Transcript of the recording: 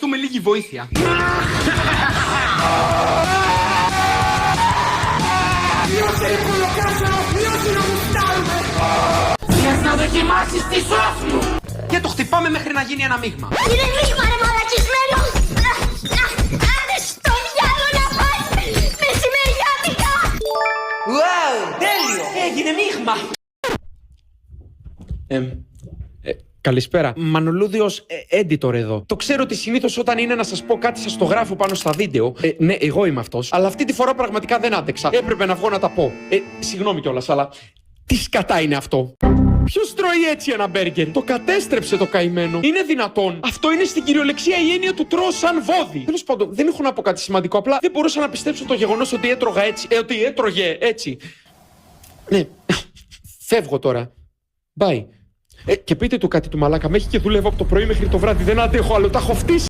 Στούμε λίγη βοήθεια. Θες να δοκιμάσεις τη σως μου! Και το χτυπάμε μέχρι να γίνει ένα μείγμα. Είναι μείγμα ρε μαλακισμένο! Άντε στο διάλο να πας! Μεσημεριάτικα! Wow, τέλειο! Έγινε μείγμα! Καλησπέρα. Μανολούδιος editor εδώ. Το ξέρω ότι συνήθως όταν είναι να σας πω κάτι σας το γράφω πάνω στα βίντεο. Ναι, εγώ είμαι αυτός. Αλλά αυτή τη φορά πραγματικά δεν άντεξα. Έπρεπε να βγω να τα πω. Συγγνώμη κιόλας, αλλά τι σκατά είναι αυτό? Ποιος τρώει έτσι ένα μπέργκερ? Το κατέστρεψε το καημένο. Είναι δυνατόν? Αυτό είναι στην κυριολεξία η έννοια του τρώω σαν βόδι. Τέλος πάντων, δεν έχω να πω κάτι σημαντικό. Απλά δεν μπορούσα να πιστέψω το γεγονός ότι έτρωγα έτσι. Ότι έτρωγε έτσι. Ναι. Φεύγω τώρα. Bye. Και πείτε του κάτι του μαλάκα. Με έχει και δουλεύω από το πρωί μέχρι το βράδυ. Δεν αντέχω άλλο. Τα έχω φτύσει.